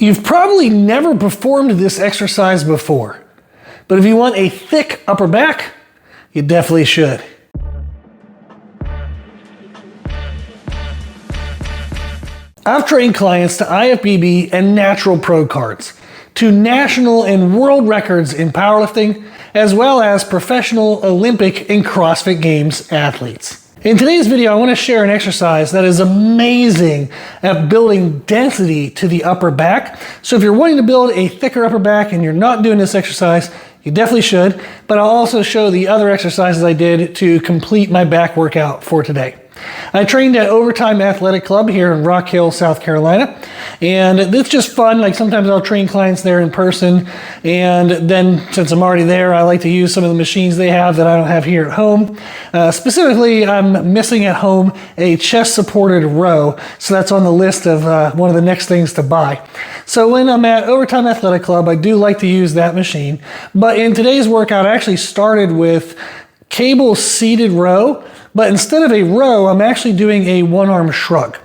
You've probably never performed this exercise before, but if you want a thick upper back, you definitely should. I've trained clients to IFBB and Natural Pro Cards, to national and world records in powerlifting, as well as professional Olympic and CrossFit Games athletes. In today's video, I want to share an exercise that is amazing at building density to the upper back. So if you're wanting to build a thicker upper back and you're not doing this exercise, you definitely should, but I'll also show the other exercises I did to complete my back workout for today. I trained at Overtime Athletic Club here in Rock Hill, South Carolina, and it's just fun. Like sometimes I'll train clients there in person, and then since I'm already there, I like to use some of the machines they have that I don't have here at home. Specifically, I'm missing at home a chest-supported row, so that's on the list of one of the next things to buy. So when I'm at Overtime Athletic Club, I do like to use that machine, but in today's workout, I actually started with cable seated row, but instead of a row, I'm actually doing a one-arm shrug.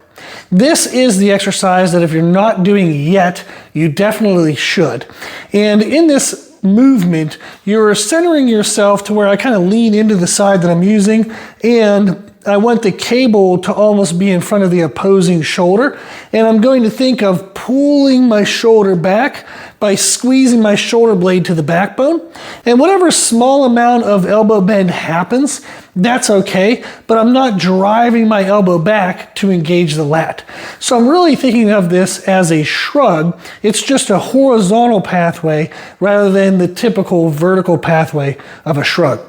This is the exercise that if you're not doing yet, you definitely should. And in this movement, you're centering yourself to where I kind of lean into the side that I'm using, and I want the cable to almost be in front of the opposing shoulder. And I'm going to think of pulling my shoulder back by squeezing my shoulder blade to the backbone. And whatever small amount of elbow bend happens, that's okay, but I'm not driving my elbow back to engage the lat. So I'm really thinking of this as a shrug. It's just a horizontal pathway rather than the typical vertical pathway of a shrug.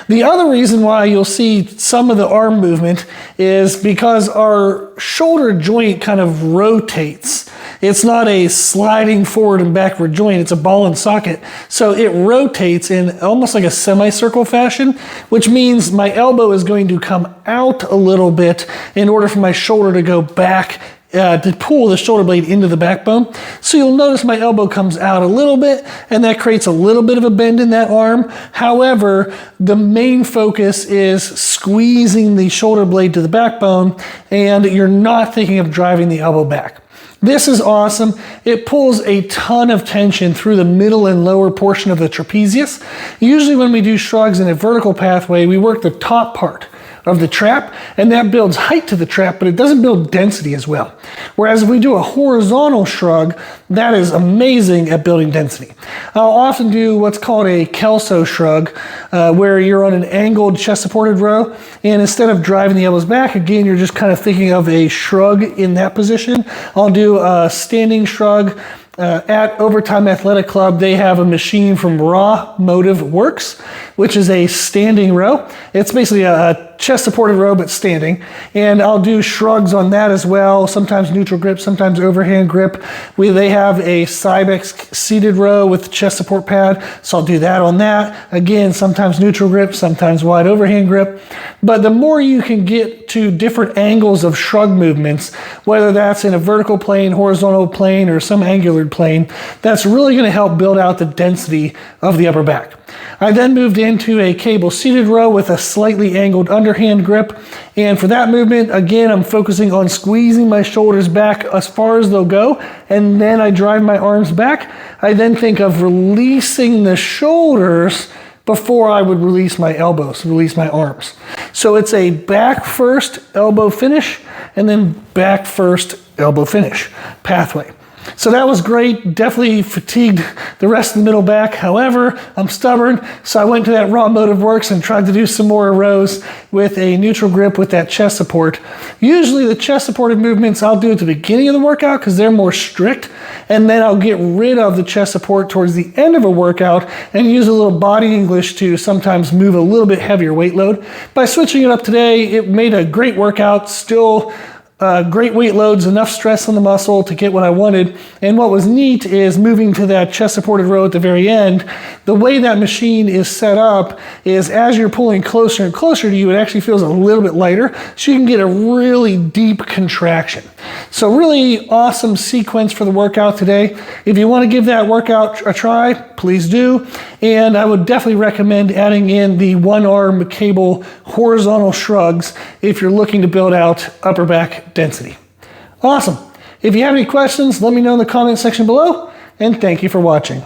The other reason why you'll see some of the arm movement is because our shoulder joint kind of rotates. It's not a sliding forward and backward joint, it's a ball and socket. So it rotates in almost like a semicircle fashion, which means my elbow is going to come out a little bit in order for my shoulder to go back to pull the shoulder blade into the backbone. So you'll notice my elbow comes out a little bit, and that creates a little bit of a bend in that arm. However, the main focus is squeezing the shoulder blade to the backbone, and you're not thinking of driving the elbow back. This is awesome. It pulls a ton of tension through the middle and lower portion of the trapezius. Usually when we do shrugs in a vertical pathway, we work the top part of the trap, and that builds height to the trap, but it doesn't build density as well. Whereas if we do a horizontal shrug, that is amazing at building density. I'll often do what's called a Kelso shrug, where you're on an angled chest-supported row, and instead of driving the elbows back, again, you're just kind of thinking of a shrug in that position. I'll do a standing shrug. At Overtime Athletic Club, they have a machine from Raw Motive Works, which is a standing row. It's basically a chest-supported row, but standing. And I'll do shrugs on that as well, sometimes neutral grip, sometimes overhand grip. They have a Cybex seated row with chest support pad, so I'll do that on that. Again, sometimes neutral grip, sometimes wide overhand grip. But the more you can get to different angles of shrug movements, whether that's in a vertical plane, horizontal plane, or some angular plane, that's really going to help build out the density of the upper back. I then moved into a cable seated row with a slightly angled underhand grip, and for that movement, again, I'm focusing on squeezing my shoulders back as far as they'll go, and then I drive my arms back. I then think of releasing the shoulders before I would release my elbows, release my arms. So it's a back first, elbow finish, and then back first, elbow finish pathway. So that was great, definitely fatigued the rest of the middle back. However, I'm stubborn, so I went to that Raw Motive Works and tried to do some more rows with a neutral grip with that chest support. Usually the chest supported movements I'll do at the beginning of the workout because they're more strict, and then I'll get rid of the chest support towards the end of a workout and use a little body English to sometimes move a little bit heavier weight load. By switching it up today, it made a great workout, still great weight loads, enough stress on the muscle to get what I wanted. And what was neat is moving to that chest supported row at the very end. The way that machine is set up is as you're pulling closer and closer to you, it actually feels a little bit lighter, so you can get a really deep contraction. So really awesome sequence for the workout today. If you want to give that workout a try, please do. And I would definitely recommend adding in the one arm cable horizontal shrugs if you're looking to build out upper back density. Awesome. If you have any questions, let me know in the comment section below, and thank you for watching.